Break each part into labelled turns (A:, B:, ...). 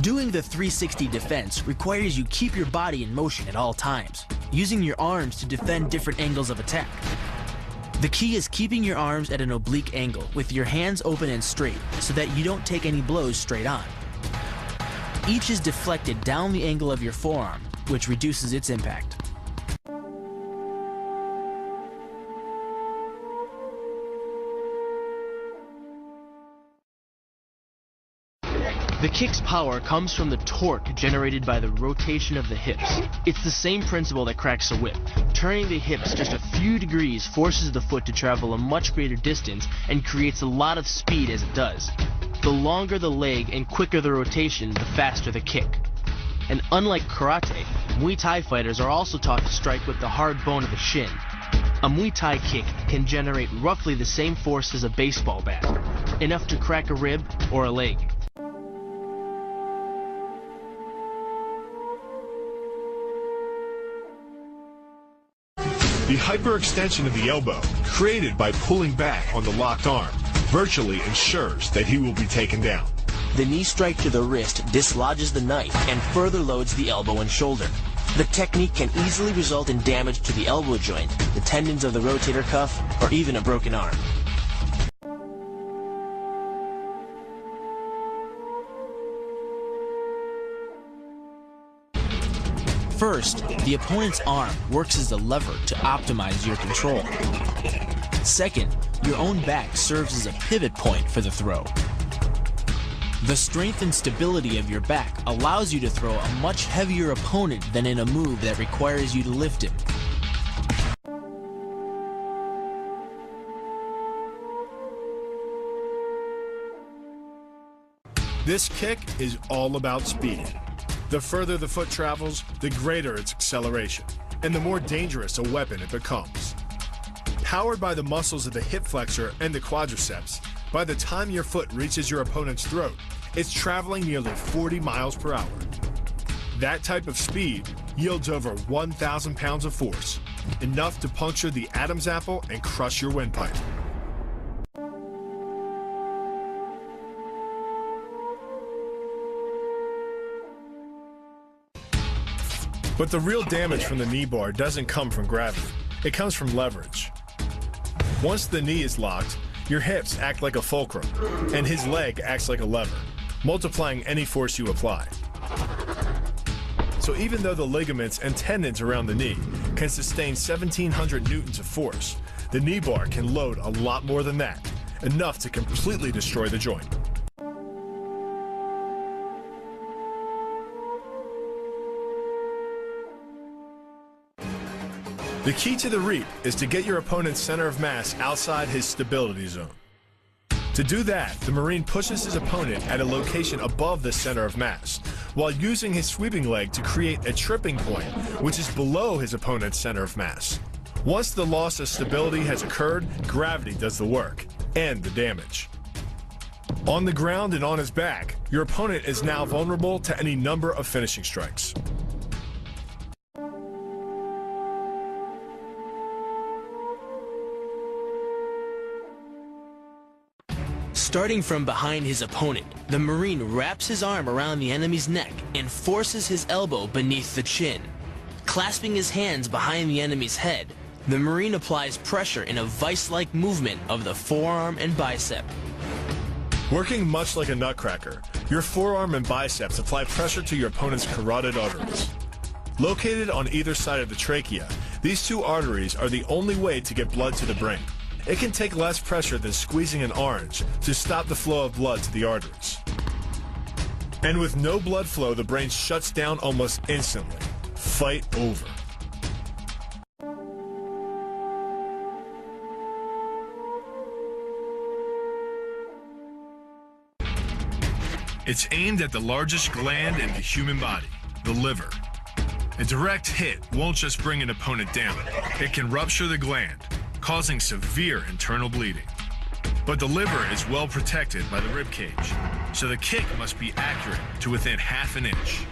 A: Doing the 360 defense requires you keep your body in motion at all times, using your arms to defend different angles of attack. The key is keeping your arms at an oblique angle with your hands open and straight so that you don't take any blows straight on. Each is deflected down the angle of your forearm, which reduces its impact. The kick's power comes from the torque generated by the rotation of the hips. It's the same principle that cracks a whip. Turning the hips just a few degrees forces the foot to travel a much greater distance and creates a lot of speed as it does. The longer the leg and quicker the rotation, the faster the kick. And unlike karate, Muay Thai fighters are also taught to strike with the hard bone of the shin. A Muay Thai kick can generate roughly the same force as a baseball bat, enough to crack a rib or a leg.
B: The hyperextension of the elbow, created by pulling back on the locked arm, virtually ensures that he will be taken down.
A: The knee strike to the wrist dislodges the knife and further loads the elbow and shoulder. The technique can easily result in damage to the elbow joint, the tendons of the rotator cuff, or even a broken arm. First, the opponent's arm works as a lever to optimize your control. Second, your own back serves as a pivot point for the throw. The strength and stability of your back allows you to throw a much heavier opponent than in a move that requires you to lift him.
B: This kick is all about speed. The further the foot travels, the greater its acceleration, and the more dangerous a weapon it becomes. Powered by the muscles of the hip flexor and the quadriceps, by the time your foot reaches your opponent's throat, it's traveling nearly 40 miles per hour. That type of speed yields over 1,000 pounds of force, enough to puncture the Adam's apple and crush your windpipe. But the real damage from the knee bar doesn't come from gravity. It comes from leverage. Once the knee is locked, your hips act like a fulcrum, and his leg acts like a lever, multiplying any force you apply. So even though the ligaments and tendons around the knee can sustain 1,700 newtons of force, the knee bar can load a lot more than that, enough to completely destroy the joint. The key to the reap is to get your opponent's center of mass outside his stability zone. To do that, the Marine pushes his opponent at a location above the center of mass, while using his sweeping leg to create a tripping point, which is below his opponent's center of mass. Once the loss of stability has occurred, gravity does the work, and the damage. On the ground and on his back, your opponent is now vulnerable to any number of finishing strikes.
A: Starting from behind his opponent, the Marine wraps his arm around the enemy's neck and forces his elbow beneath the chin. Clasping his hands behind the enemy's head, the Marine applies pressure in a vice-like movement of the forearm and bicep.
B: Working much like a nutcracker, your forearm and biceps apply pressure to your opponent's carotid arteries. Located on either side of the trachea, these two arteries are the only way to get blood to the brain. It can take less pressure than squeezing an orange to stop the flow of blood to the arteries. And with no blood flow, the brain shuts down almost instantly. Fight over. It's aimed at the largest gland in the human body, the liver. A direct hit won't just bring an opponent down. It can rupture the gland, causing severe internal bleeding. But the liver is well protected by the rib cage, so the kick must be accurate to within half an inch.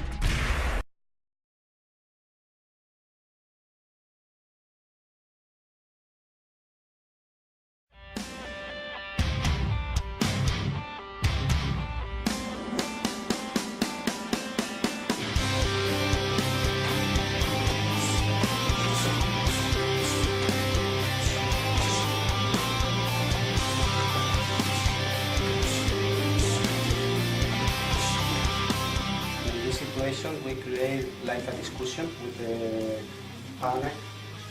C: situation, we create like a discussion with the partner.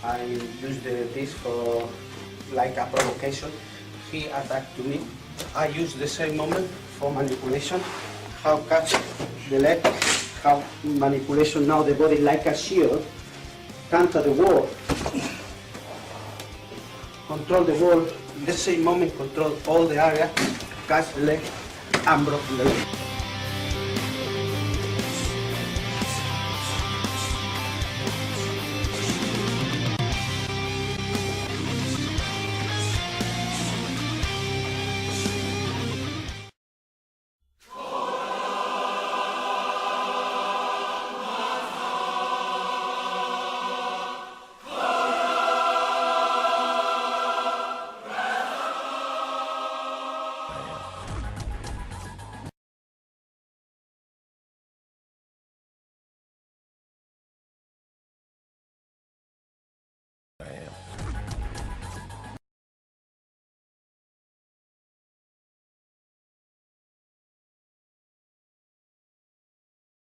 C: I use this for like a provocation. He attacked to me. I use the same moment for manipulation. How catch the leg, how manipulation now the body like a shield. Counter the wall. Control the wall. In the same moment, control all the area. Catch the leg and block the leg.